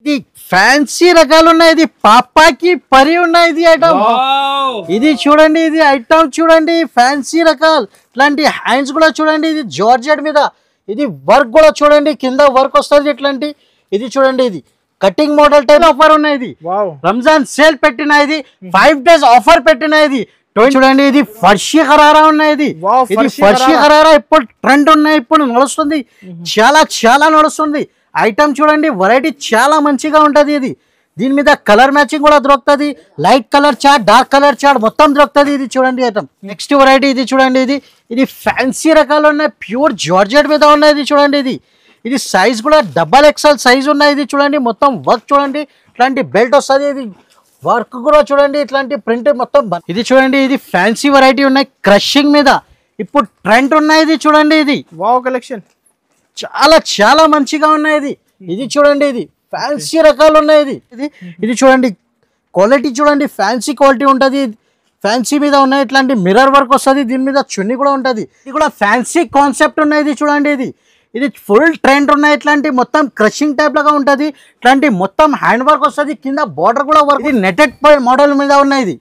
ఇది ఫ్యాన్సీ రకాలు ఉన్నాయి. ఇది పాపాకి పరి ఉన్నాయి. ఇది ఐటమ్ ఇది చూడండి. ఇది ఐటమ్ చూడండి, ఫ్యాన్సీ రకాలు. ఇట్లాంటి హ్యాండ్స్ కూడా చూడండి. ఇది జార్జెట్ మీద ఇది వర్క్ కూడా చూడండి, కింద వర్క్ వస్తుంది ఇట్లాంటి. ఇది చూడండి, ఇది కటింగ్ మోడల్ టైప్ ఆఫర్ ఉన్నాయి. ఇది రంజాన్ సేల్ పెట్టిన, ఇది 5 days ఆఫర్ పెట్టిన. ఇది చూడండి, ఇది ఫర్షీ ఖరారా ఉన్నాయి. ఇది ఫర్షీ ఖరారా ఇప్పుడు ట్రెండ్ ఉన్నాయి, ఇప్పుడు నడుస్తుంది, చాలా చాలా నడుస్తుంది. ఐటమ్ చూడండి, వెరైటీ చాలా మంచిగా ఉంటది. ఇది దీని మీద కలర్ మ్యాచింగ్ కూడా దొరుకుతుంది. Light colour chart, dark colour chart మొత్తం దొరుకుతుంది. ఇది చూడండి ఐటమ్. నెక్స్ట్ వెరైటీ ఇది చూడండి. ఇది ఫ్యాన్సీ రకాలు ఉన్నాయి, ప్యూర్ జార్జెట్ మీద ఉన్నాయి. ఇది చూడండి, ఇది సైజ్ కూడా XXL సైజ్ ఉన్నాయి. ఇది చూడండి, మొత్తం వర్క్ చూడండి, ఇట్లాంటి బెల్ట్ వస్తుంది. ఇది వర్క్ కూడా చూడండి, ఇట్లాంటి ప్రింట్ మొత్తం. ఇది చూడండి, ఇది ఫ్యాన్సీ వెరైటీ ఉన్నాయి, క్రషింగ్ మీద ఇప్పుడు ట్రెండ్ ఉన్నాయి. ఇది చూడండి, ఇది వావ్ కలెక్షన్ చాలా చాలా మంచిగా ఉన్నాయి. ఇది చూడండి, ఇది ఫ్యాన్సీ రకాలు ఉన్నాయి. ఇది చూడండి, క్వాలిటీ చూడండి, ఫ్యాన్సీ క్వాలిటీ ఉంటుంది. ఫ్యాన్సీ మీద ఉన్నాయి, ఇట్లాంటి మిర్రర్ వర్క్ వస్తుంది. దీని మీద చున్నీ కూడా ఉంటుంది. ఇది కూడా ఫ్యాన్సీ కాన్సెప్ట్ ఉన్నాయి. ఇది చూడండి, ఇది ఫుల్ ట్రెండ్ ఉన్నాయి. ఇట్లాంటి మొత్తం క్రషింగ్ టైప్ లాగా ఉంటుంది. ఇట్లాంటి మొత్తం హ్యాండ్ వర్క్ వస్తుంది, కింద బార్డర్ కూడా వర్క్. ఇది నెటెడ్ మోడల్ మీద ఉన్నాయి. ఇది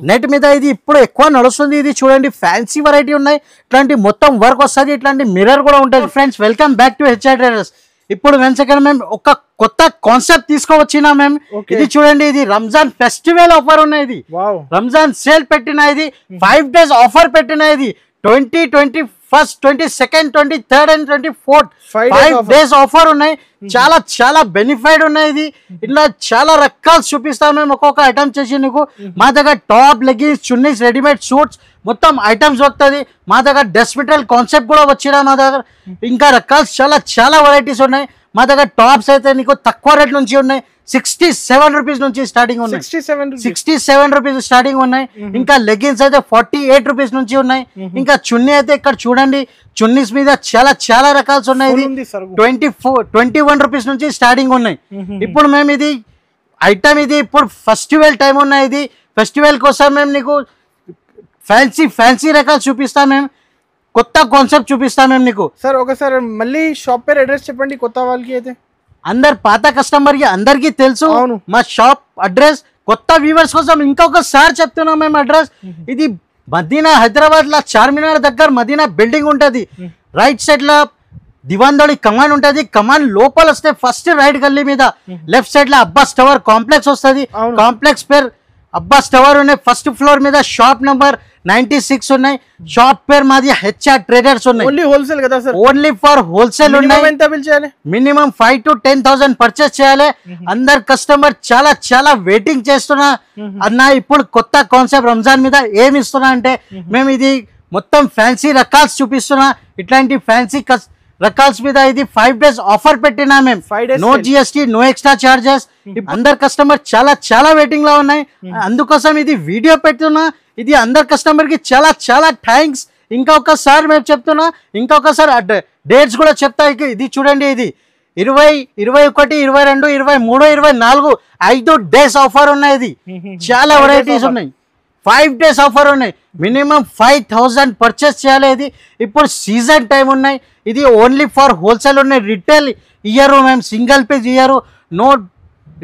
నెట్ మీద ఇది ఇప్పుడు ఎక్కువ నడుస్తుంది. ఇది చూడండి, ఫ్యాన్సీ వెరైటీ ఉన్నాయి, ఇట్లాంటి మొత్తం వర్క్ వస్తుంది, ఇట్లాంటి మిర్రర్ కూడా ఉంటుంది. Friends, welcome back to HI traders. ఇప్పుడు మేము ఒక కొత్త కాన్సెప్ట్ తీసుకోవచ్చినా మేము. ఇది చూడండి, ఇది రంజాన్ ఫెస్టివల్ ఆఫర్ ఉన్నాయి. ఇది రంజాన్ సేల్ పెట్టిన, ఇది 5 days ఆఫర్ పెట్టిన. ఇది 21st, 22nd, 23rd and 24th 5 days offer ఉన్నాయి. చాలా చాలా బెనిఫిట్ ఉన్నాయి. ఇది ఇట్లా చాలా రకాలు చూపిస్తాం మేము, ఒక్కొక్క ఐటమ్ చేసి నీకు. మా దగ్గర top, leggings, chunnis, readymade suits మొత్తం ఐటమ్స్ దొరుకుతుంది. మా దగ్గర డ్రెస్ మెటీరియల్ కాన్సెప్ట్ కూడా వచ్చినా మా దగ్గర. ఇంకా రకాలు చాలా చాలా వెరైటీస్ ఉన్నాయి మా దగ్గర. టాప్స్ అయితే నీకు తక్కువ రేట్ నుంచి ఉన్నాయి, 67 రూపీస్ నుంచి స్టార్టింగ్ ఉన్నాయి. 67 రూపీస్ స్టార్టింగ్ ఉన్నాయి. ఇంకా లెగ్గిన్స్ అయితే 48 రూపీస్ నుంచి ఉన్నాయి. ఇంకా చున్నీ అయితే ఇక్కడ చూడండి, చున్నీస్ మీద చాలా చాలా రకాలు ఉన్నాయి. ఇది 21 రూపీస్ నుంచి స్టార్టింగ్ ఉన్నాయి. ఇప్పుడు మేము ఇది ఐటమ్, ఇది ఇప్పుడు ఫెస్టివల్ టైం ఉన్నాయి. ఇది ఫెస్టివల్ కోసం మేము నీకు ఫ్యాన్సీ రకాలు చూపిస్తాం. మేము కొత్త కాన్సెప్ట్ చూపిస్తాం మేము నీకు. సార్ ఒకసారి మళ్ళీ షాప్ పేరు అడ్రస్ చెప్పండి కొత్త వాళ్ళకి. అయితే అందరు పాత కస్టమర్ కి అందరికి తెలుసు మా షాప్ అడ్రస్. కొత్త వ్యూవర్స్ కోసం ఇంకొకసారి చెప్తున్నాం మేము అడ్రస్. ఇది మదీనా, హైదరాబాద్ లా చార్మినార్ దగ్గర మదీనా బిల్డింగ్ ఉంటది. రైట్ సైడ్ లా దివాన్దోడి కమాన్ ఉంటది. కమాన్ లోపల వస్తే ఫస్ట్ రైట్ గల్లీ మీద లెఫ్ట్ సైడ్ లా అబ్బాస్ టవర్ కాంప్లెక్స్ వస్తుంది. కాంప్లెక్స్ పేరు అబ్బాస్ టవర్ ఉన్నాయి. ఫస్ట్ ఫ్లోర్ మీద షాప్ నంబర్ 96 ఉన్నాయి. షాప్ పేరు మాది హెచ్ఆర్ ట్రేడర్స్ ఉన్నాయి. ఓన్లీ హోల్సేల్ కదా సార్? ఓన్లీ ఫర్ హోల్సేల్ ఉన్నాయి. ఎంత బిల్ చేయాలి? మినిమం 5,000 to 10,000 పర్చేస్ చేయాలి. అందరు కస్టమర్ చాలా చాలా వెయిటింగ్ చేస్తున్నా అన్న. ఇప్పుడు కొత్త కాన్సెప్ట్ రంజాన్ మీద ఏమి ఇస్తున్నా అంటే మేము ఇది మొత్తం ఫ్యాన్సీ రకాల్స్ చూపిస్తున్నా. ఇట్లాంటి ఫ్యాన్సీ రకాల్స్ మీద ఇది 5 days ఆఫర్ పెట్టినా మేము. No GST, no extra charges. అందరు కస్టమర్ చాలా చాలా వెయిటింగ్ లో ఉన్నాయి. అందుకోసం ఇది వీడియో పెడుతున్నా. ఇది అందరు కస్టమర్ కి చాలా చాలా థ్యాంక్స్. ఇంకొకసారి మేము చెప్తున్నా, ఇంకొకసారి డేట్స్ కూడా చెప్తా. ఇది చూడండి, ఇది 20, 21, 22, 23, 24 5 days ఆఫర్ ఉన్నాయి. ఇది చాలా వెరైటీస్ ఉన్నాయి. 5 days ఆఫర్ ఉన్నాయి. మినిమం 5,000 పర్చేస్ చేయాలి. ఇది ఇప్పుడు సీజన్ టైం ఉన్నాయి. ఇది ఓన్లీ ఫర్ హోల్సేల్ ఉన్నాయి. రిటైల్ ఇయ్యరు మేము, సింగిల్ పీస్ ఇయ్యరు. నో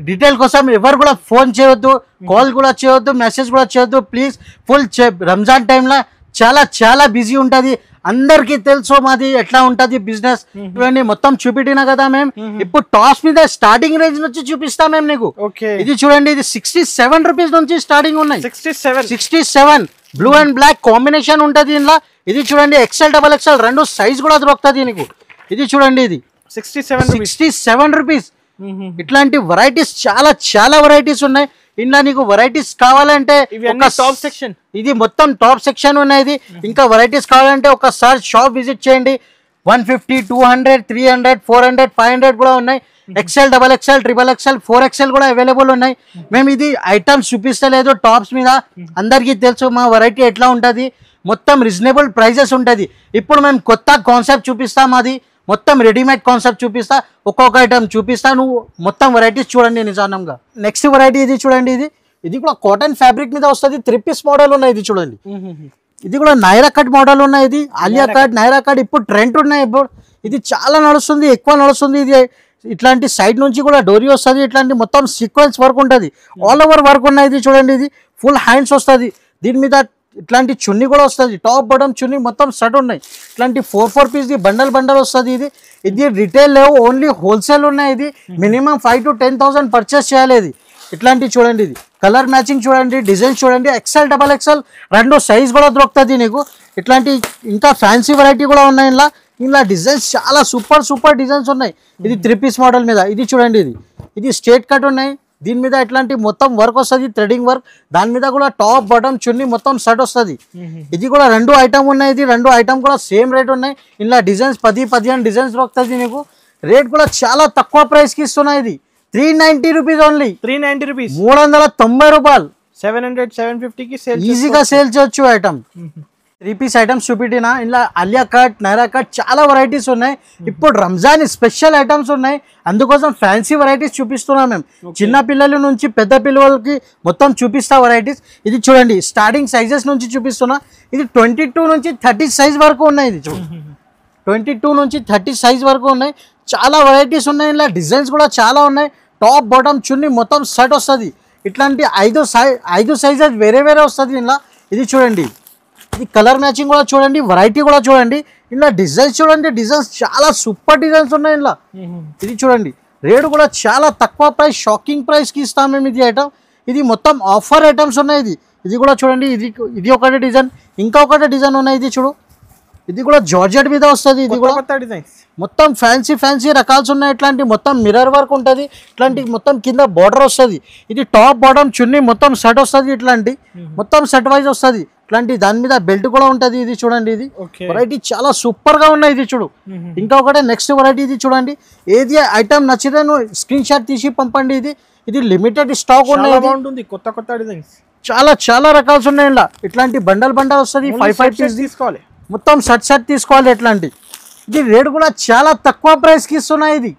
రిటైల్ కోసం ఎవరు కూడా ఫోన్ చేయొద్దు, కాల్ కూడా చేయొద్దు, మెసేజ్ కూడా చేయొద్దు ప్లీజ్. ఫుల్ రంజాన్ టైంలో చాలా చాలా బిజీ ఉంటుంది. అందరికి తెలుసు మాది ఎట్లా ఉంటది బిజినెస్. ఇవన్నీ మొత్తం చూపిటినా కదా మేము. ఇప్పుడు టాప్స్ మీద స్టార్టింగ్ రేంజ్ నుంచి చూపిస్తాం మేము నీకు. ఇది చూడండి, ఇది 67 రూపీస్ నుంచి స్టార్టింగ్ ఉన్నాయి. 67 బ్లూ అండ్ బ్లాక్ కాంబినేషన్ ఉంటది ఇందులో. ఇది చూడండి, XL, XXL రెండు సైజ్ కూడా దొరుకుతుంది నీకు. ఇది చూడండి, ఇది 67 రూపీస్. ఇట్లాంటి వెరైటీస్ చాలా చాలా వెరైటీస్ ఉన్నాయి. ఇంట్లో నీకు వెరైటీస్ కావాలంటే టాప్ సెక్షన్, ఇది మొత్తం టాప్ సెక్షన్ ఉన్నాయి. ఇంకా వెరైటీస్ కావాలంటే ఒకసారి షాప్ విజిట్ చేయండి. 150, 200, 300, 400, 500 కూడా ఉన్నాయి. XL, XXL, XXL, 4XL కూడా అవైలబుల్ ఉన్నాయి. మేము ఇది ఐటమ్స్ చూపిస్తలేదు టాప్స్ మీద. అందరికీ తెలుసు మా వెరైటీ ఎట్లా ఉంటుంది. మొత్తం రీజనబుల్ ప్రైజెస్ ఉంటుంది. ఇప్పుడు మేము కొత్త కాన్సెప్ట్ చూపిస్తాం. అది మొత్తం రెడీమేడ్ కాన్సెప్ట్ చూపిస్తా. ఒక్కొక్క ఐటమ్ చూపిస్తా, నువ్వు మొత్తం వెరైటీస్ చూడండి నిజానంగా. నెక్స్ట్ వెరైటీ ఇది చూడండి, ఇది కూడా కాటన్ ఫ్యాబ్రిక్ మీద వస్తుంది. 3 piece మోడల్ ఉన్నాయి. ఇది చూడండి, ఇది కూడా నైరా కట్ మోడల్ ఉన్నాయి. ఇది ఆలియా కట్, నైరా కట్ ఇప్పుడు ట్రెండ్ ఉన్నాయి. ఇప్పుడు ఇది చాలా నడుస్తుంది, ఎక్కువ నడుస్తుంది. ఇది ఇట్లాంటి సైడ్ నుంచి కూడా డోరీ వస్తుంది, ఇట్లాంటి మొత్తం సీక్వెన్స్ వర్క్ ఉంటుంది, ఆల్ ఓవర్ వర్క్ ఉన్నాయి. ఇది చూడండి, ఇది ఫుల్ హ్యాండ్స్ వస్తుంది, దీని మీద ఇట్లాంటి చున్నీ కూడా వస్తుంది, టాప్ బాటమ్ చున్నీ మొత్తం సెట్ ఉన్నాయి. ఇట్లాంటి 4 పీస్ది బండల్ వస్తుంది. ఇది రిటైల్ లేవు, ఓన్లీ హోల్సేల్ ఉన్నాయి. ఇది మినిమం 5,000 to 10,000 పర్చేస్ చేయాలి. ఇది ఇట్లాంటి చూడండి, ఇది కలర్ మ్యాచింగ్ చూడండి, డిజైన్స్ చూడండి, XL, XXL రెండు సైజ్ కూడా దొరుకుతుంది నీకు. ఇట్లాంటి ఇంకా ఫ్యాన్సీ వెరైటీ కూడా ఉన్నాయి. ఇలా డిజైన్స్ చాలా సూపర్ డిజైన్స్ ఉన్నాయి. ఇది 3 పీస్ మోడల్ మీద. ఇది చూడండి, ఇది స్ట్రేట్ కట్ ఉన్నాయి, దీని మీద ఇట్లాంటి మొత్తం వర్క్ వస్తుంది, థ్రెడింగ్ వర్క్, దాని మీద కూడా టాప్ బాటమ్ చున్నీ మొత్తం సెట్ వస్తుంది. ఇది కూడా 2 ఐటమ్ ఉన్నాయి. ఇది 2 ఐటమ్ కూడా సేమ్ రేట్ ఉన్నాయి. ఇలా డిజైన్స్ 10-15 డిజైన్స్ దొరుకుతుంది నీకు. రేట్ కూడా చాలా తక్కువ ప్రైస్కి ఇస్తున్నాయి. ఇది 390 రూపీస్ ఓన్లీ. 390 రూపీస్, 390 రూపాయలు. 700-750కి సేల్ ఈజీగా సేల్ చేయొచ్చు ఐటమ్. 3 పీస్ ఐటమ్స్ చూపిటినా. ఇలా అలియా కట్, నైరా కట్ చాలా వెరైటీస్ ఉన్నాయి. ఇప్పుడు రంజాన్ స్పెషల్ ఐటమ్స్ ఉన్నాయి, అందుకోసం ఫ్యాన్సీ వెరైటీస్ చూపిస్తున్నాం మేము. చిన్న పిల్లల నుంచి పెద్ద పిల్లలకి మొత్తం చూపిస్తా వెరైటీస్. ఇది చూడండి, స్టార్టింగ్ సైజెస్ నుంచి చూపిస్తున్నా. ఇది 22 నుంచి 30 సైజ్ వరకు ఉన్నాయి. ఇది చూడండి, 22 నుంచి 30 సైజ్ వరకు ఉన్నాయి. చాలా వెరైటీస్ ఉన్నాయి. ఇలా డిజైన్స్ కూడా చాలా ఉన్నాయి. టాప్ బాటమ్ చున్నీ మొత్తం సెట్ వస్తుంది. ఇట్లాంటి 5 సైజెస్ వేరే వస్తుంది ఇలా. ఇది చూడండి, ఇది కలర్ మ్యాచింగ్ కూడా చూడండి, వెరైటీ కూడా చూడండి. ఇలా డిజైన్స్ చూడండి, డిజైన్స్ చాలా సూపర్ డిజైన్స్ ఉన్నాయి ఇలా. ఇది చూడండి, రేటు కూడా చాలా తక్కువ ప్రైస్, షాకింగ్ ప్రైస్కి ఇస్తాం మేము. ఇది ఐటమ్, ఇది మొత్తం ఆఫర్ ఐటమ్స్ ఉన్నాయి. ఇది కూడా చూడండి, ఇది ఒకటి డిజైన్, ఇంకా ఒకటి డిజైన్ ఉన్నాయి. ఇది చూడు, ఇది కూడా జార్జెట్ మీద వస్తుంది. ఇది కూడా డిజైన్స్ మొత్తం ఫ్యాన్సీ రకాల్స్ ఉన్నాయి. ఇట్లాంటి మొత్తం మిర్రర్ వర్క్ ఉంటుంది, ఇట్లాంటి మొత్తం కింద బార్డర్ వస్తుంది. ఇది టాప్ బాటమ్ చున్నీ మొత్తం సెట్ వస్తుంది. ఇట్లాంటి మొత్తం సెట్ వైజ్ వస్తుంది. ఇట్లాంటి దాని మీద బెల్ట్ కూడా ఉంటుంది. ఇది చూడండి, ఇది వెరైటీ చాలా సూపర్ గా ఉన్నాయి. ఇది చూడు, ఇంకా ఒకటే నెక్స్ట్ వెరైటీ. ఇది చూడండి, ఏది ఐటమ్ నచ్చితే నువ్వు స్క్రీన్ షాట్ తీసి పంపండి. ఇది లిమిటెడ్ స్టాక్ ఉన్నాయి. కొత్త డిజైన్స్ చాలా రకాల్స్ ఉన్నాయి ఇలా. ఇట్లాంటి బండల్ వస్తుంది, 5 పీస్ తీసుకోవాలి, మొత్తం సెట్ తీసుకోవాలి. ఇట్లాంటి ఇది రేట్ కూడా చాలా తక్కువ ప్రైస్కి ఇస్తున్నాయి. ఇది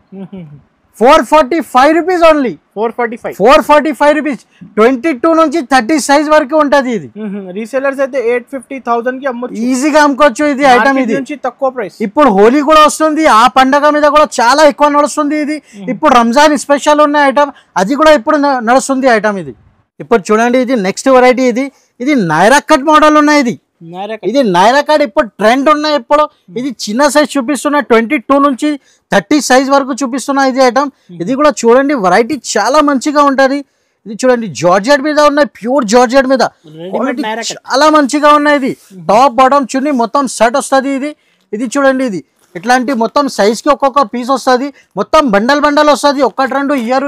445 రూపీస్ ఓన్లీ. 445 రూపీస్. 22 నుంచి 30 సైజ్ వరకు ఉంటుంది. ఇది రీసెలర్స్ అయితే 850,000 కి అమ్మొచ్చు, ఈజీగా అమ్ముకోవచ్చు. ఇది ఐటమ్ ఇది తక్కువ ప్రైస్. ఇప్పుడు హోలీ కూడా వస్తుంది, ఆ పండగ మీద కూడా చాలా ఎక్కువ నడుస్తుంది. ఇది ఇప్పుడు రంజాన్ స్పెషల్ ఉన్న ఐటమ్, అది కూడా ఇప్పుడు నడుస్తుంది ఐటమ్. ఇది ఇప్పుడు చూడండి, ఇది నెక్స్ట్ వెరైటీ. ఇది నైరా కట్ మోడల్ ఉన్నాయి. ఇది నైరా కట్ ఇప్పుడు ట్రెండ్ ఉన్నాయి. ఇప్పుడు ఇది చిన్న సైజ్ చూపిస్తున్నా, 22 నుంచి 30 సైజ్ వరకు చూపిస్తున్నా. ఇది ఐటమ్, ఇది కూడా చూడండి, వెరైటీ చాలా మంచిగా ఉంటది. ఇది చూడండి, జార్జెట్ మీద ఉన్నాయి, ప్యూర్ జార్జెట్ మీద చాలా మంచిగా ఉన్నాయి. ఇది టాప్ బాటమ్ చున్నీ మొత్తం సెట్ వస్తుంది. ఇది చూడండి, ఇది ఇట్లాంటి మొత్తం సైజ్ కి ఒక్కొక్క పీస్ వస్తుంది, మొత్తం బండల్ వస్తుంది, 1-2 ఇయర్.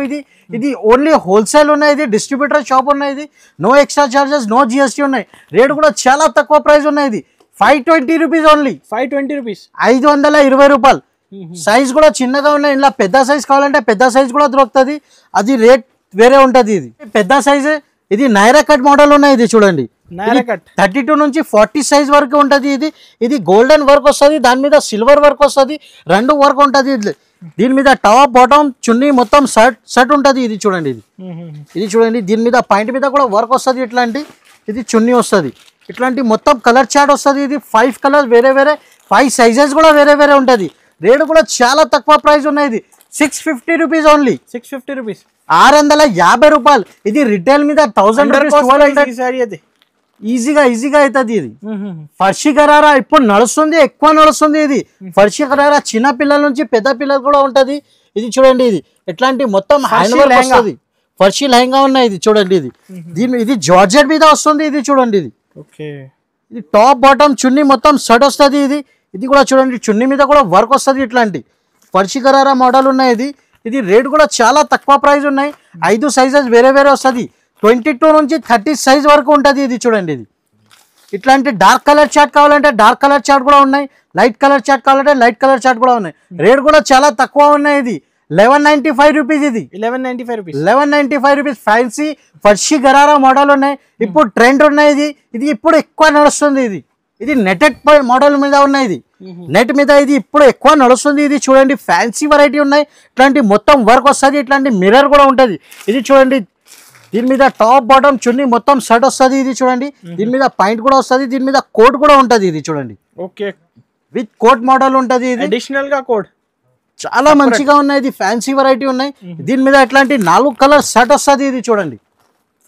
ఇది ఓన్లీ హోల్సేల్ ఉన్నాయి. ఇది డిస్ట్రిబ్యూటర్ షాప్ ఉన్నాయి. ఇది no extra charges, no GST ఉన్నాయి. రేట్ కూడా చాలా తక్కువ ప్రైస్ ఉన్నాయి. ఇది 520 రూపీస్ ఓన్లీ. 520 రూపీస్, 520 రూపాయలు. సైజ్ కూడా చిన్నగా ఉన్నాయి. ఇలా పెద్ద సైజ్ కావాలంటే పెద్ద సైజ్ కూడా దొరుకుతుంది, అది రేట్ వేరే ఉంటుంది. ఇది పెద్ద సైజ్. ఇది నైరా కట్ మోడల్ ఉన్నాయి. ఇది చూడండి, 32 నుంచి 40 సైజ్ వరకు ఉంటుంది. ఇది గోల్డెన్ వర్క్ వస్తుంది, దాని మీద సిల్వర్ వర్క్ వస్తుంది, 2 వర్క్ ఉంటుంది. దీని మీద టాప్ బాటమ్ చున్నీ మొత్తం సెట్ ఉంటుంది. ఇది చూడండి, ఇది చూడండి, దీని మీద పాయింట్ మీద కూడా వర్క్ వస్తుంది. ఇట్లాంటి ఇది చున్నీ వస్తుంది. ఇట్లాంటి మొత్తం కలర్ చార్ట్ వస్తుంది. ఇది 5 కలర్స్ వేరే 5 సైజెస్ కూడా వేరే ఉంటుంది. రేటు కూడా చాలా తక్కువ ప్రైస్ ఉన్నాయి. ఇది 650 రూపీస్ ఓన్లీ. 650 రూపీస్, 650 రూపాయలు. ఇది రిటైల్ మీద 1000 రూపీస్, 1200 ఈజీగా అవుతుంది. ఇది ఫర్షీ గరారా ఇప్పుడు నడుస్తుంది, ఎక్కువ నడుస్తుంది. ఇది ఫర్షీ గరారా చిన్న పిల్లల నుంచి పెద్ద పిల్లలు కూడా ఉంటది. ఇది చూడండి, ఇది ఎట్లాంటి మొత్తం హ్యాండ్ వర్క్ వస్తుంది, ఫర్షీ లెహంగా ఉన్నాయి. ఇది చూడండి, ఇది జార్జెట్ మీద వస్తుంది. ఇది చూడండి, ఇది టాప్ బాటమ్ చున్నీ మొత్తం సెట్ వస్తుంది. ఇది కూడా చూడండి, చున్నీ మీద కూడా వర్క్ వస్తుంది. ఇట్లాంటి ఫర్షీ గరారా మోడల్ ఉన్నాయి. ఇది రేట్ కూడా చాలా తక్కువ ప్రైస్ ఉన్నాయి. 5 సైజెస్ వేరే వస్తుంది. 22 నుంచి 30 సైజ్ వరకు ఉంటుంది. ఇది చూడండి, ఇది ఇట్లాంటి డార్క్ కలర్ చార్ట్ కావాలంటే డార్క్ కలర్ చార్ట్ కూడా ఉన్నాయి, లైట్ కలర్ చార్ట్ కావాలంటే లైట్ కలర్ చార్ట్ కూడా ఉన్నాయి. రేట్ కూడా చాలా తక్కువ ఉన్నాయి. ఇది 1195 రూపీస్. ఇది 1195 రూపీస్. ఫ్యాన్సీ ఫర్షీ గరారా మోడల్ ఉన్నాయి. ఇప్పుడు ట్రెండ్ ఉన్నాయి. ఇది ఇప్పుడు ఎక్కువ నడుస్తుంది. ఇది నెటెడ్ మోడల్ మీద ఉన్నాయి. ఇది నెట్ మీద ఇది ఇప్పుడు ఎక్కువ నడుస్తుంది. ఇది చూడండి, ఫ్యాన్సీ వెరైటీ ఉన్నాయి. ఇట్లాంటి మొత్తం వర్క్ వస్తుంది. ఇట్లాంటి మిర్రర్ కూడా ఉంటుంది. ఇది చూడండి, దీని మీద టాప్ బాటమ్ చున్నీ మొత్తం సెట్ వస్తుంది. ఇది చూడండి, దీని మీద పాయింట్ కూడా వస్తుంది, దీని మీద కోట్ కూడా ఉంటుంది. ఇది చూడండి, ఓకే, విత్ కోట్ మోడల్ ఉంటుంది. ఇది అడిషనల్ గా కోట్ చాలా మంచిగా ఉన్నాయి. ఇది ఫ్యాన్సీ వెరైటీ ఉన్నాయి. దీని మీద ఇట్లాంటి 4 కలర్ సెట్ వస్తుంది. ఇది చూడండి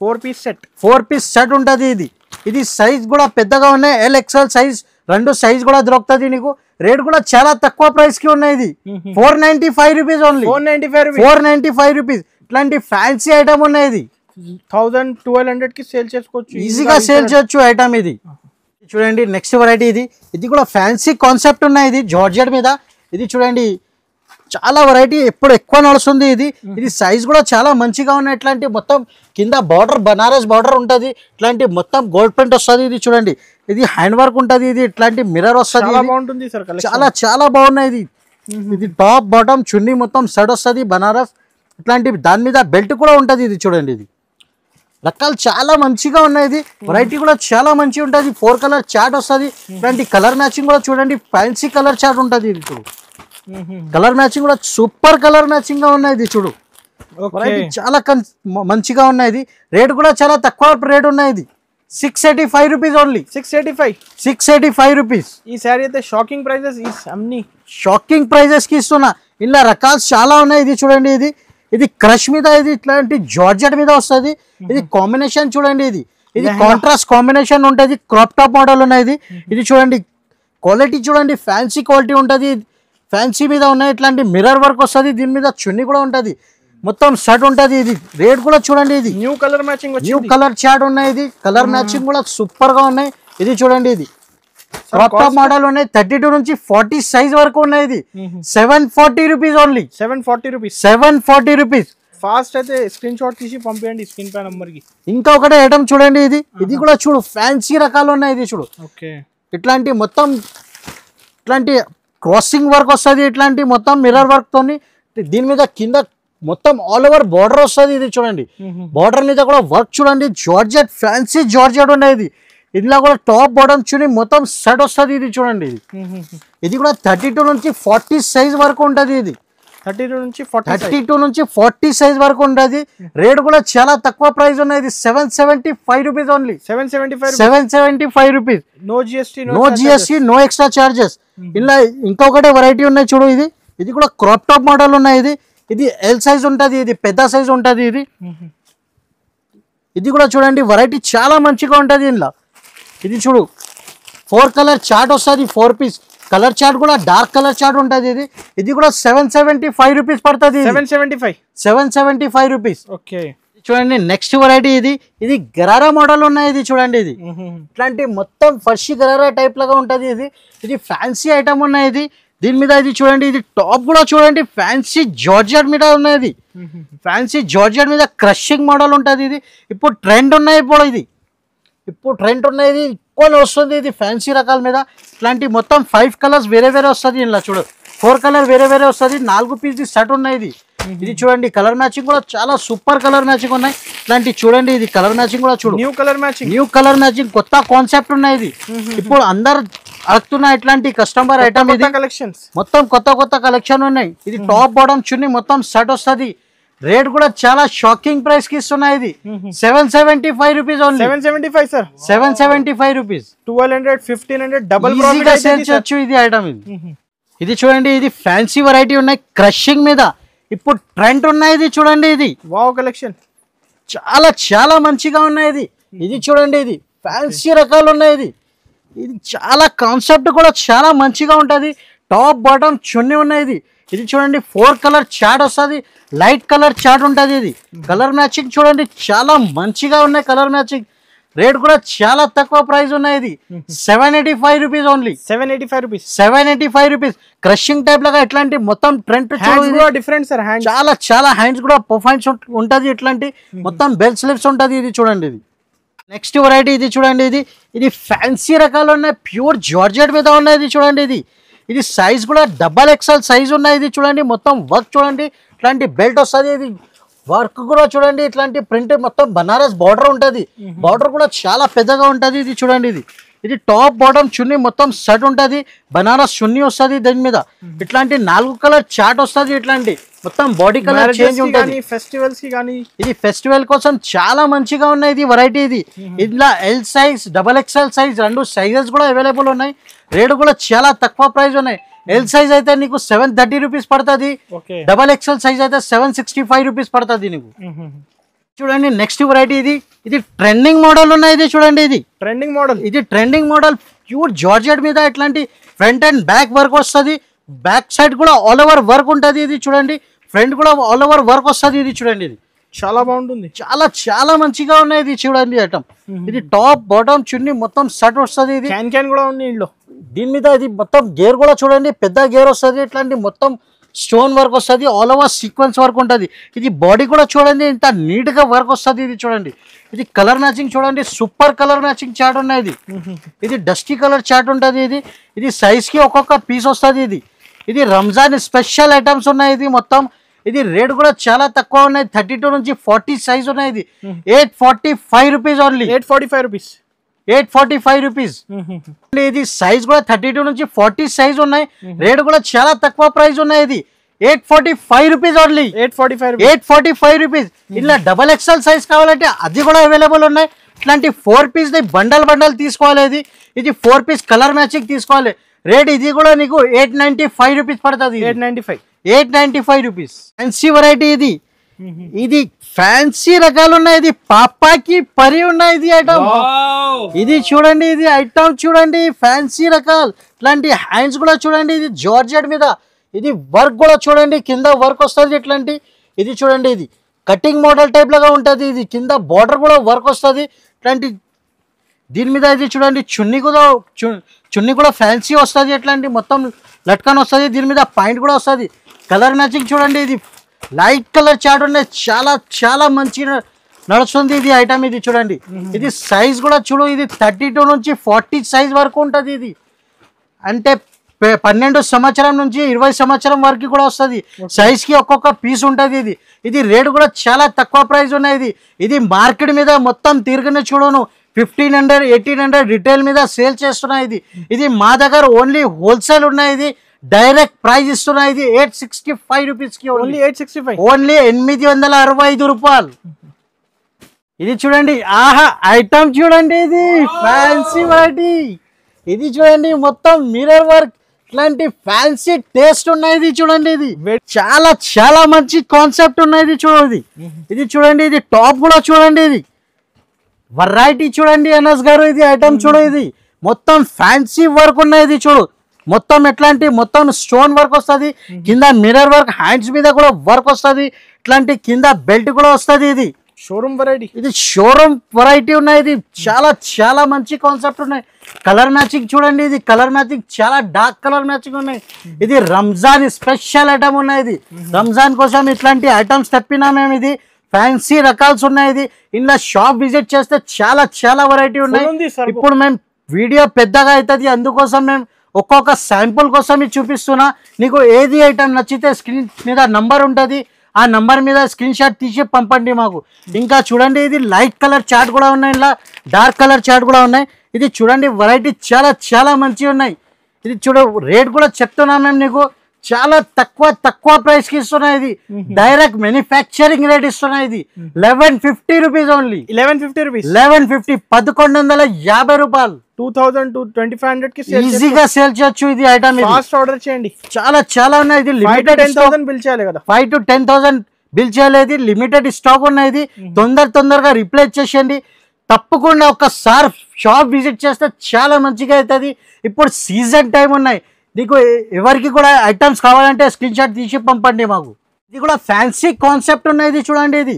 4 పీస్ సెట్ ఉంటుంది. ఇది సైజ్ కూడా పెద్దగా ఉన్నాయి. LXL సైజ్ 2 సైజ్ కూడా దొరుకుతుంది నీకు. రేట్ కూడా చాలా తక్కువ ప్రైస్ కి ఉన్నాయి. ఇది 495 రూపీస్ ఓన్లీ. 495 రూపీస్. ఇట్లాంటి ఫ్యాన్సీ ఐటమ్ ఉన్నాయి. ఇది 1000-1200 కి సేల్ చేసుకోవచ్చు, ఈజీగా సేల్ చేయొచ్చు ఐటమ్. ఇది చూడండి నెక్స్ట్ వెరైటీ. ఇది కూడా ఫ్యాన్సీ కాన్సెప్ట్ ఉన్నాయి. ఇది జార్జెట్ మీద. ఇది చూడండి చాలా వెరైటీ ఎప్పుడు ఎక్కువ నడుస్తుంది. ఇది సైజ్ కూడా చాలా మంచిగా ఉన్నాయి. ఇట్లాంటి మొత్తం కింద బార్డర్ బనారస్ బార్డర్ ఉంటుంది. ఇట్లాంటి మొత్తం గోల్డ్ ప్రింట్ వస్తుంది. ఇది చూడండి ఇది హ్యాండ్ వర్క్ ఉంటుంది. ఇది ఇట్లాంటి మిర్రర్ వస్తుంది. చాలా చాలా బాగున్నాయి. ఇది టాప్ బాటమ్ చున్నీ మొత్తం సెట్ వస్తుంది బనారస్. ఇట్లాంటి దాని మీద బెల్ట్ కూడా ఉంటుంది. ఇది చూడండి ఇది రకాలు చాలా మంచిగా ఉన్నాయి. ఇది వెరైటీ కూడా చాలా మంచిగా ఉంటుంది. 4 కలర్ చార్ట్ వస్తుంది. ఇట్లాంటి కలర్ మ్యాచింగ్ కూడా చూడండి ఫ్యాన్సీ కలర్ చార్ట్ ఉంటుంది. ఇది చూడు కలర్ మ్యాచింగ్ కూడా సూపర్ కలర్ మ్యాచింగ్ గా ఉన్నాయి. ఇది చూడు వెరైటీ చాలా మంచిగా ఉన్నాయి. రేట్ కూడా చాలా తక్కువ రేట్ ఉన్నాయి. ఇది 685 రూపీస్ ఓన్లీ. 685 రూపీస్. ఈ సారీ అయితే షాకింగ్ ప్రైజెస్, అన్ని షాకింగ్ ప్రైజెస్ కి ఇస్తున్నా. ఇలా రకాలు చాలా ఉన్నాయి. ఇది చూడండి ఇది క్రష్ మీద, ఇది ఇట్లాంటి జార్జెట్ మీద వస్తుంది. ఇది కాంబినేషన్ చూడండి. ఇది కాంట్రాస్ట్ కాంబినేషన్ ఉంటుంది. క్రాప్ టాప్ మోడల్ ఉన్నాయి. ఇది చూడండి క్వాలిటీ చూడండి ఫ్యాన్సీ క్వాలిటీ ఉంటుంది. ఫ్యాన్సీ మీద ఉన్నాయి. ఇట్లాంటి మిర్రర్ వర్క్ వస్తుంది. దీని మీద చున్నీ కూడా ఉంటుంది. మొత్తం సెట్ ఉంటుంది. ఇది రేట్ కూడా చూడండి. ఇది new colour matching, new colour chart ఉన్నాయి. ఇది కలర్ మ్యాచింగ్ కూడా సూపర్ గా ఉన్నాయి. ఇది చూడండి ఇది క్రాప్ టాప్ మోడల్ ఉన్నాయి. 32 నుంచి 40 సైజ్ వరకు ఉన్నాయి. ఇది 740 రూపీస్ ఓన్లీ. 740 రూపీస్. ఫాస్ట్ అయితే స్క్రీన్ షాట్ తీసి పంపించండి స్క్రీన్ పై నంబర్ కి. ఇంకా ఒకటే ఐటమ్ చూడండి. ఇది కూడా చూడు ఫ్యాన్సీ రకాలు ఉన్నాయి. ఇది చూడు ఇట్లాంటి మొత్తం ఇట్లాంటి క్రాసింగ్ వర్క్ వస్తుంది. ఇట్లాంటి మొత్తం మిర్రర్ వర్క్ తోని దీని మీద కింద మొత్తం ఆల్ ఓవర్ బార్డర్ వస్తుంది. ఇది చూడండి బార్డర్ మీద కూడా వర్క్ చూడండి. జార్జెట్ ఫ్యాన్సీ జార్జెట్ ఉన్నాయి. ఇందులో కూడా టాప్ బాటమ్ చూడండి మొత్తం సెట్ వస్తుంది. ఇది చూడండి ఇది కూడా 32 నుంచి 40 సైజ్ వరకు ఉంటుంది. ఇది 32 నుంచి 40 సైజ్ వరకు ఉంటుంది. రేట్ కూడా చాలా తక్కువ ప్రైస్ ఉన్నాయి. 775 rupees only. 775 rupees. No GST no extra charges. ఇలా ఇంకొకటి వెరైటీ ఉన్నాయి చూడు. ఇది కూడా క్రాప్ టాప్ మోడల్ ఉన్నాయి. ఇది ఎల్ సైజ్ ఉంటుంది. ఇది పెద్ద సైజ్ ఉంటుంది. ఇది కూడా చూడండి వెరైటీ చాలా మంచిగా ఉంటుంది. ఇందులో ఇది చూడు 4 కలర్ చార్ట్ వస్తుంది. 4 పీస్ కలర్ చార్ట్ కూడా డార్క్ కలర్ చార్ట్ ఉంటుంది. ఇది కూడా 775 రూపీస్ పడుతుంది. 775 రూపీస్. చూడండి నెక్స్ట్ వెరైటీ. ఇది గరారా మోడల్ ఉన్నాయి. ఇది చూడండి ఇట్లాంటి మొత్తం ఫర్షి గరారా టైప్ లాగా ఉంటుంది. ఇది ఫ్యాన్సీ ఐటమ్ ఉన్నాయి. దీని మీద ఇది చూడండి ఇది టాప్ కూడా చూడండి ఫ్యాన్సీ జార్జెట్ మీద ఉన్నది. ఫ్యాన్సీ జార్జెట్ మీద క్రషింగ్ మోడల్ ఉంటుంది. ఇది ఇప్పుడు ట్రెండ్ ఉన్నాయి. ఇప్పుడు ట్రెండ్ ఉన్నాయి. ఎక్కువ వస్తుంది. ఇది ఫ్యాన్సీ రకాల మీద ఇట్లాంటి మొత్తం 5 కలర్స్ వేరే వేరే వస్తుంది. ఇలా చూడు 4 కలర్ వేరే వేరే వస్తుంది. 4 పీస్ సెట్ ఉన్నాయి. ఇది చూడండి కలర్ మ్యాచింగ్ కూడా చాలా సూపర్ కలర్ మ్యాచింగ్ ఉన్నాయి. ఇట్లాంటి చూడండి ఇది కలర్ మ్యాచింగ్ కూడా చూడు న్యూ కలర్ మ్యాచింగ్ కొత్త కాన్సెప్ట్ ఉన్నాయి. ఇప్పుడు అందరు అడుగుతున్నా ఇట్లాంటి కస్టమర్ ఐటమ్. ఇది మొత్తం కొత్త కలెక్షన్ ఉన్నాయి. ఇది టాప్ బాటమ్ చున్నీ మొత్తం సెట్ వస్తుంది. రేట్ కూడా చాలా షాకింగ్ ప్రైస్ కి ఇస్తున్నాయి. ఇది 775 rupees only. 775 rupees. 1200-1500 double sale చేయొచ్చు ఇది ఐటమ్. ఇది చూడండి ఇది ఫ్యాన్సీ వెరైటీ ఉన్నాయి క్రషింగ్ మీద. ఇప్పుడు ట్రెండ్ ఉన్నాయి. ఇది చూడండి ఇది వావ్ కలెక్షన్ చాలా మంచిగా ఉన్నాయి. ఇది చూడండి ఇది ఫ్యాన్సీ రకాలు ఉన్నాయి. ఇది చాలా కాన్సెప్ట్ కూడా చాలా మంచిగా ఉంటుంది. టాప్ బాటమ్ చున్నీ ఉన్నాయి. ఇది చూడండి 4 కలర్ చార్ట్ వస్తుంది. లైట్ కలర్ చార్ట్ ఉంటుంది. ఇది కలర్ మ్యాచింగ్ చూడండి చాలా మంచిగా ఉన్నాయి. కలర్ మ్యాచింగ్ రేట్ కూడా చాలా తక్కువ ప్రైస్ ఉన్నాయి. 785 rupees only. 785 rupees. Crushing type లాగా ఇట్లాంటి మొత్తం ట్రెండ్ డిఫరెంట్ సార్. చాలా హ్యాండ్స్ కూడా పర్ఫార్మెన్స్ ఉంటుంది. ఇట్లాంటి మొత్తం బెల్ స్లీవ్స్ ఉంటుంది. ఇది చూడండి ఇది నెక్స్ట్ వెరైటీ. ఇది చూడండి ఇది ఫ్యాన్సీ రకాలు ఉన్నాయి. ప్యూర్ జార్జెట్ మీద ఉన్నాయి. ఇది చూడండి ఇది సైజ్ కూడా XXL సైజ్ ఉన్నాయి. ఇది చూడండి మొత్తం వర్క్ చూడండి ఇట్లాంటి బెల్ట్ వస్తుంది. ఇది వర్క్ కూడా చూడండి ఇట్లాంటి ప్రింట్ మొత్తం బనారస్ బార్డర్ ఉంటుంది. బార్డర్ కూడా చాలా పెద్దగా ఉంటుంది. ఇది చూడండి ఇది టాప్ బాటమ్ చున్నీ మొత్తం సెట్ ఉంటుంది, బనారస్ చున్నీ వస్తుంది దీని మీద. ఇట్లాంటి 4 కలర్ చాట్ వస్తుంది, ఇట్లాంటి మొత్తం బాడీ కలర్ చేంజ్ ఉంటుంది. ఫెస్టివల్స్ కి కానీ ఇది ఫెస్టివల్ కోసం చాలా మంచిగా ఉన్నాయి ఇది వెరైటీ. ఇది ఇందులో L size, XXL size 2 sizes కూడా అవైలబుల్ ఉన్నాయి. రేటు కూడా చాలా తక్కువ ప్రైస్ ఉన్నాయి. ఎల్ సైజ్ అయితే నీకు 730 రూపీస్ పడుతుంది, XXL సైజ్ అయితే 765 రూపీస్ పడుతుంది నీకు. చూడండి నెక్స్ట్ వెరైటీ ఇది ట్రెండింగ్ మోడల్ ఉన్నాయి. ఇది చూడండి, ఇది ట్రెండింగ్ మోడల్ ప్యూర్ జార్జెట్ మీద ఇట్లాంటి ఫ్రంట్ అండ్ బ్యాక్ వర్క్ వస్తుంది. బ్యాక్ సైడ్ కూడా ఆల్ ఓవర్ వర్క్ ఉంటుంది. ఇది చూడండి, ఫ్రంట్ కూడా ఆల్ ఓవర్ వర్క్ వస్తుంది. ఇది చూడండి, ఇది చాలా బాగుంటుంది, చాలా చాలా మంచిగా ఉన్నాయి. ఇది చూడండి ఐటమ్, ఇది టాప్ బాటమ్ చున్నీ మొత్తం సెట్ వస్తుంది. ఇది క్యాన్ కూడా ఉంది ఇంట్లో. దీని మీద ఇది మొత్తం గేర్ కూడా చూడండి, పెద్ద గేర్ వస్తుంది. ఇట్లాంటి మొత్తం స్టోన్ వర్క్ వస్తుంది, ఆల్ ఓవర్ సీక్వెన్స్ వర్క్ ఉంటుంది. ఇది బాడీ కూడా చూడండి ఇంత నీట్ గా వర్క్ వస్తుంది. ఇది చూడండి, ఇది కలర్ మ్యాచింగ్ చూడండి, సూపర్ కలర్ మ్యాచింగ్ చాట్ ఉన్నాయి. ఇది డస్టీ కలర్ చాట్ ఉంటుంది. ఇది సైజ్ కి ఒక్కొక్క పీస్ వస్తుంది. ఇది రంజాన్ స్పెషల్ ఐటమ్స్ ఉన్నాయి. ఇది మొత్తం ఇది రేట్ కూడా చాలా తక్కువ ఉన్నాయి. 32 నుంచి 40 సైజ్ ఉన్నాయి. ఇది 845 రూపీస్ ఓన్లీ. 845 రూపీస్. ఇది సైజ్ కూడా 32 నుంచి 40 సైజ్ ఉన్నాయి. రేట్ కూడా చాలా తక్కువ ప్రైస్ ఉన్నాయి. ఇది 845 రూపీస్ ఓన్లీ. 845 రూపీస్. ఇలా XXL సైజ్ కావాలంటే అది కూడా అవైలబుల్ ఉన్నాయి. ఇట్లాంటి 4 పీస్ బండల్ తీసుకోవాలి. ఇది 4 పీస్ కలర్ మ్యాచింగ్ తీసుకోవాలి. రేట్ ఇది కూడా నీకు 895 రూపీస్ పడుతుంది. 895 రూపీస్. ఫ్యాన్సీ వెరైటీ ఇది ఫ్యాన్సీ రకాలు ఉన్నాయి. ఇది పాపాకి పరి ఉన్నాయి. ఇది ఐటమ్, ఇది చూడండి, ఇది ఐటమ్ చూడండి, ఫ్యాన్సీ రకాలు. ఇట్లాంటి హ్యాండ్స్ కూడా చూడండి, ఇది జార్జెట్ మీద. ఇది వర్క్ కూడా చూడండి, కింద వర్క్ వస్తుంది. ఇట్లాంటి ఇది చూడండి, ఇది కటింగ్ మోడల్ టైప్ లాగా ఉంటుంది. ఇది కింద బార్డర్ కూడా వర్క్ వస్తుంది. ఇట్లాంటి దీని మీద ఇది చూడండి, చున్నీ కూడా ఫ్యాన్సీ వస్తుంది. ఇట్లాంటి మొత్తం లట్కన్ వస్తుంది. దీని మీద పాయింట్ కూడా వస్తుంది. కలర్ మ్యాచింగ్ చూడండి, ఇది లైట్ కలర్ చాట్ ఉన్నాయి. చాలా చాలా మంచి నడుస్తుంది ఇది ఐటమ్. ఇది చూడండి, ఇది సైజ్ కూడా చూడు, ఇది 32 నుంచి 40 సైజ్ వరకు ఉంటుంది. ఇది అంటే 12 సంవత్సరం నుంచి 20 సంవత్సరం వరకు కూడా వస్తుంది. సైజ్ కి ఒక్కొక్క పీస్ ఉంటుంది. ఇది రేట్ కూడా చాలా తక్కువ ప్రైస్ ఉన్నాయి. ఇది మార్కెట్ మీద మొత్తం తిరిగిన చూడను 1500, 1800 రిటైల్ మీద సేల్ చేస్తున్నాయి. ఇది మా దగ్గర ఓన్లీ హోల్సేల్ ఉన్నాయి. ఇది డైరెక్ట్ ప్రైస్ ఇస్తున్నాయి. ఇది 865 రూపీస్ కి ఓన్లీ 865 రూపాయలు. ఇది చూడండి, ఆహా ఐటమ్ చూడండి, ఇది ఫ్యాన్సీ వెరైటీ. ఇది చూడండి మొత్తం మిర్రర్ వర్క్, ఇట్లాంటి ఫ్యాన్సీ టేస్ట్ ఉన్నాయి. ఇది చూడండి, ఇది చాలా చాలా మంచి కాన్సెప్ట్ ఉన్నాయి. చూడండి, ఇది చూడండి, ఇది టాప్ కూడా చూడండి, ఇది వెరైటీ చూడండి అనస్ గారు. ఇది ఐటమ్ చూడు, ఇది మొత్తం ఫ్యాన్సీ వర్క్ ఉన్నాయి. ఇది చూడు, మొత్తం ఎట్లాంటి మొత్తం స్టోన్ వర్క్ వస్తుంది. కింద మిర్రర్ వర్క్, హ్యాండ్స్ మీద కూడా వర్క్ వస్తుంది. ఇట్లాంటి కింద బెల్ట్ కూడా వస్తుంది. ఇది షోరూమ్ వెరైటీ, ఇది షోరూమ్ వెరైటీ ఉన్నాయి. ఇది చాలా చాలా మంచి కాన్సెప్ట్ ఉన్నాయి. కలర్ మ్యాచింగ్ చూడండి, ఇది కలర్ మ్యాచింగ్ చాలా డార్క్ కలర్ మ్యాచింగ్ ఉన్నాయి. ఇది రంజాన్ స్పెషల్ ఐటమ్ ఉన్నాయి. ఇది రంజాన్ కోసం ఇట్లాంటి ఐటమ్స్ తెప్పినా మేము. ఇది ఫ్యాన్సీ రకాల్స్ ఉన్నాయి. ఇది ఇలా షాప్ విజిట్ చేస్తే చాలా చాలా వెరైటీ ఉన్నాయి. ఇప్పుడు మేము వీడియో పెద్దగా అవుతుంది, అందుకోసం మేము ఒక్కొక్క శాంపుల్ కోసం చూపిస్తున్నా. నీకు ఏది ఐటమ్ నచ్చితే స్క్రీన్ మీద నంబర్ ఉంటుంది, ఆ నంబర్ మీద స్క్రీన్ షాట్ తీసి పంపండి మాకు. ఇంకా చూడండి, ఇది లైట్ కలర్ చాట్ కూడా ఉన్నాయి, ఇలా డార్క్ కలర్ చాట్ కూడా ఉన్నాయి. ఇది చూడండి వెరైటీ చాలా చాలా మంచిగా ఉన్నాయి. ఇది చూడ రేట్ కూడా చెప్తున్నా మేము నీకు, చాలా తక్కువ ప్రైస్ కి ఇస్తున్నాయి. ఇది డైరెక్ట్ మ్యానుఫ్యాక్చరింగ్ రేట్ ఇస్తున్నాయి. ఇది 1150 రూపీస్ ఓన్లీ. 1150 1150 రూపాయలు. 2000 to 2500 కి ఈజీగా సేల్ చేయొచ్చు. ఇది ఐటమ్ ఫాస్ట్ ఆర్డర్ చేయండి, చాలా చాలా ఉన్నాయి. ఇది లిమిటెడ్ 10,000 బిల్ చేయాలి కదా, 5 to 10,000 బిల్ చేయలేదు. లిమిటెడ్ స్టాక్ ఉన్నాయి. తొందరగా రిప్లేస్ చేసేయండి. తప్పకుండా ఒకసారి షాప్ విజిట్ చేస్తే చాలా మంచిగా అవుతుంది. ఇప్పుడు సీజన్ టైం ఉన్నాయి. నీకు ఎవరికి కూడా ఐటమ్స్ కావాలంటే స్క్రీన్ షాట్ తీసి పంపండి మాకు. ఇది కూడా ఫ్యాన్సీ కాన్సెప్ట్ ఉన్నాయి. ఇది చూడండి,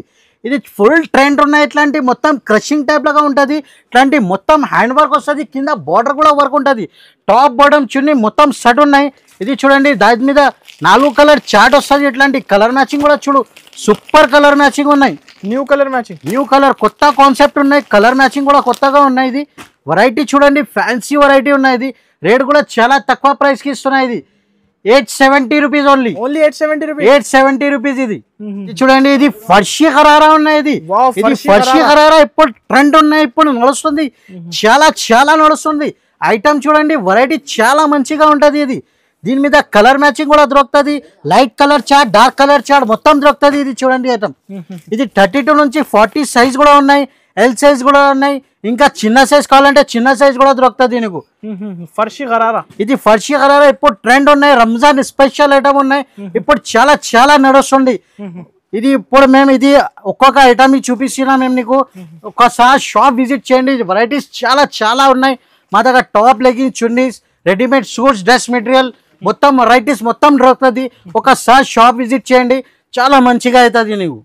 ఇది ఫుల్ ట్రెండ్ ఉన్నాయి. ఇట్లాంటి మొత్తం క్రషింగ్ టైప్ లాగా ఉంటుంది. ఇట్లాంటి మొత్తం హ్యాండ్ వర్క్ వస్తుంది. కింద బార్డర్ కూడా వర్క్ ఉంటుంది. టాప్ బాటమ్ చున్నీ మొత్తం సెట్ ఉన్నాయి. ఇది చూడండి, దాని మీద 4 కలర్ చాట్ వస్తుంది. ఇట్లాంటి కలర్ మ్యాచింగ్ కూడా చూడు, సూపర్ కలర్ మ్యాచింగ్ ఉన్నాయి. న్యూ కలర్ కొత్త కాన్సెప్ట్ ఉన్నాయి. కలర్ మ్యాచింగ్ కూడా కొత్తగా ఉన్నాయి. ఇది వెరైటీ చూడండి, ఫ్యాన్సీ వెరైటీ ఉన్నాయి. ఇది రేట్ కూడా చాలా తక్కువ ప్రైస్కి ఇస్తున్నాయి. 870 rupees only. Only 870 rupees. 870 rupees ఇది. ఇది చూడండి, ఇది ఫర్షీ ఖరారా ఉన్నాయి. ఇది ఫర్షీ ఖరారా ఇప్పుడు ట్రెండ్ ఉన్నాయి, ఇప్పుడు నడుస్తుంది, చాలా చాలా నడుస్తుంది. ఐటమ్ చూడండి, వెరైటీ చాలా మంచిగా ఉంటుంది. ఇది దీని మీద కలర్ మ్యాచింగ్ కూడా దొరుకుతుంది. Light colour chart, dark colour chart మొత్తం దొరుకుతుంది. ఇది చూడండి ఐటమ్, ఇది 32 నుంచి 40 సైజ్ కూడా ఉన్నాయి, ఎల్ సైజ్ కూడా ఉన్నాయి. ఇంకా చిన్న సైజ్ కావాలంటే చిన్న సైజ్ కూడా దొరుకుతుంది నీకు. ఫర్షీ ఖరారా, ఇది ఫర్షీ ఖరారా ఇప్పుడు ట్రెండ్ ఉన్నాయి. రంజాన్ స్పెషల్ ఐటమ్ ఉన్నాయి, ఇప్పుడు చాలా చాలా నడుస్తుంది. ఇది ఇప్పుడు మేము ఇది ఒక్కొక్క ఐటమ్ చూపిస్తున్నాం మేము నీకు. ఒకసారి షాప్ విజిట్ చేయండి, వెరైటీస్ చాలా చాలా ఉన్నాయి మా దగ్గర. Top legging, chunnis, readymade suits, dress material మొత్తం వెరైటీస్ మొత్తం దొరుకుతుంది. ఒకసారి షాప్ విజిట్ చేయండి, చాలా మంచిగా అవుతుంది నీకు.